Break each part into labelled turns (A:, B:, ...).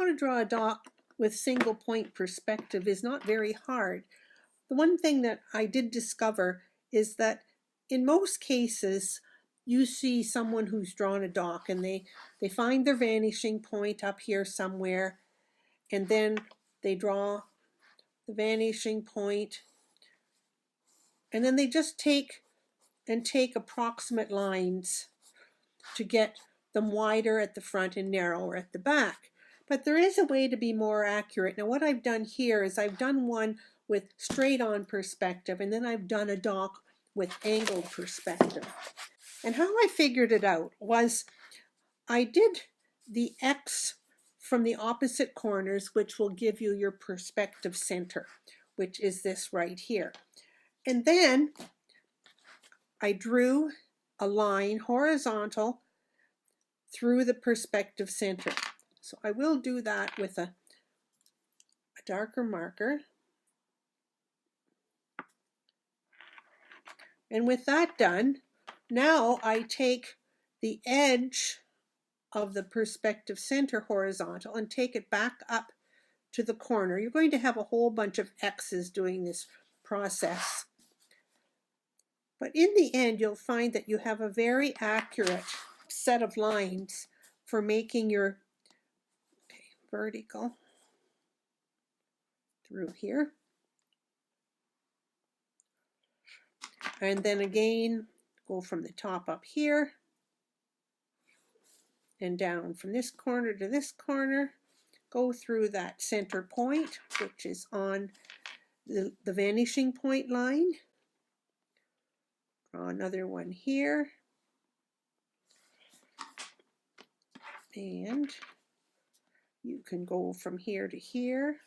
A: how to draw a dock with single point perspective is not very hard. The one thing that I did discover is that in most cases, you see someone who's drawn a dock and they find their vanishing point up here somewhere, and then they draw the vanishing point, and then they just take approximate lines to get them wider at the front and narrower at the back. But there is a way to be more accurate. Now what I've done here is I've done one with straight on perspective, and then I've done a dock with angled perspective. And how I figured it out was I did the X from the opposite corners, which will give you your perspective center, which is this right here. And then I drew a line horizontal through the perspective center. So I will do that with a darker marker. And with that done, now I take the edge of the perspective center horizontal and take it back up to the corner. You're going to have a whole bunch of X's doing this process. But in the end, you'll find that you have a very accurate set of lines for making your vertical through here. And then again, go from the top up here and down from this corner to this corner. Go through that center point, which is on the vanishing point line. Draw another one here. And you can go from here to here.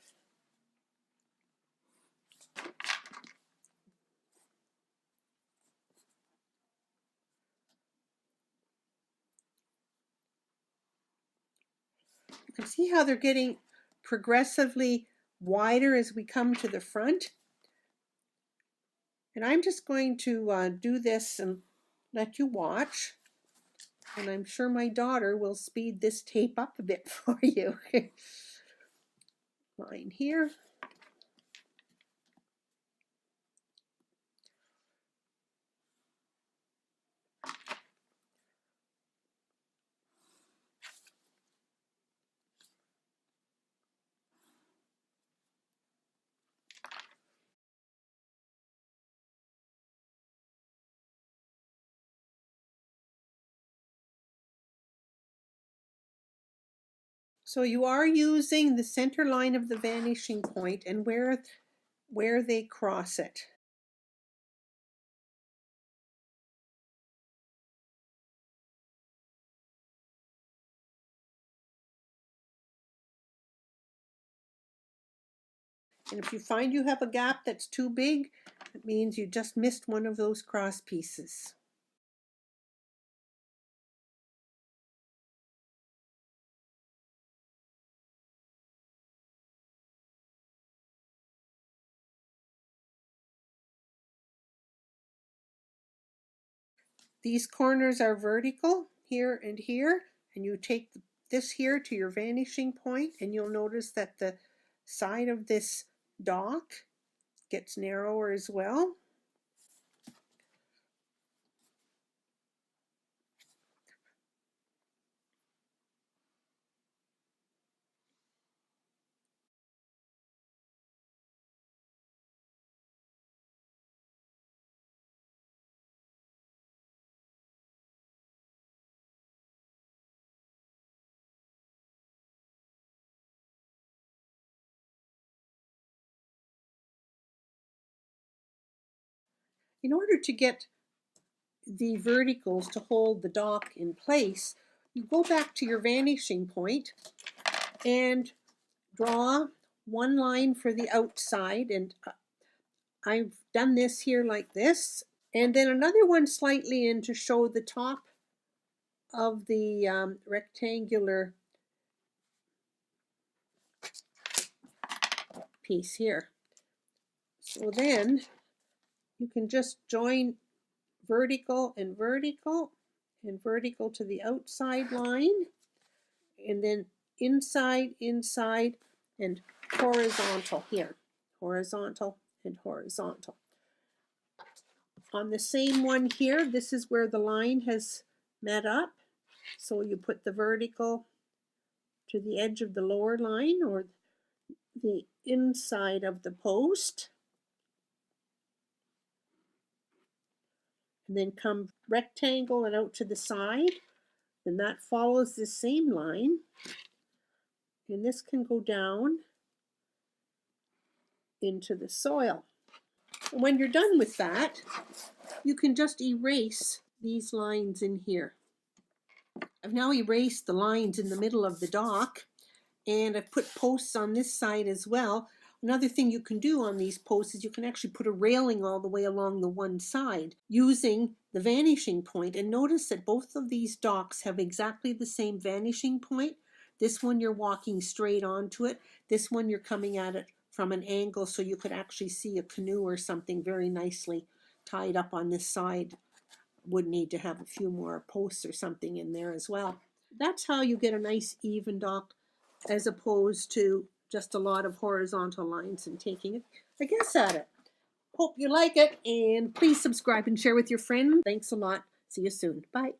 A: You can see how they're getting progressively wider as we come to the front. And I'm just going to do this and let you watch. And I'm sure my daughter will speed this tape up a bit for you. Line here. So you are using the center line of the vanishing point and where they cross it. And if you find you have a gap that's too big, it means you just missed one of those cross pieces. These corners are vertical here and here, and you take this here to your vanishing point, and you'll notice that the side of this dock gets narrower as well. In order to get the verticals to hold the dock in place, you go back to your vanishing point and draw one line for the outside, and I've done this here like this, and then another one slightly in to show the top of the rectangular piece here. So then you can just join vertical and vertical and vertical to the outside line, and then inside, inside, and horizontal here. Horizontal and horizontal. On the same one here, this is where the line has met up. So you put the vertical to the edge of the lower line or the inside of the post. And then come rectangle and out to the side. Then that follows the same line. And this can go down into the soil. And when you're done with that, you can just erase these lines in here. I've now erased the lines in the middle of the dock, and I've put posts on this side as well. Another thing you can do on these posts is you can actually put a railing all the way along the one side using the vanishing point. And notice that both of these docks have exactly the same vanishing point. This one you're walking straight onto it. This one you're coming at it from an angle so you could actually see a canoe or something very nicely tied up on this side. Would need to have a few more posts or something in there as well. That's how you get a nice even dock as opposed to just a lot of horizontal lines and taking a guess at it. Hope you like it, and please subscribe and share with your friends. Thanks a lot. See you soon. Bye.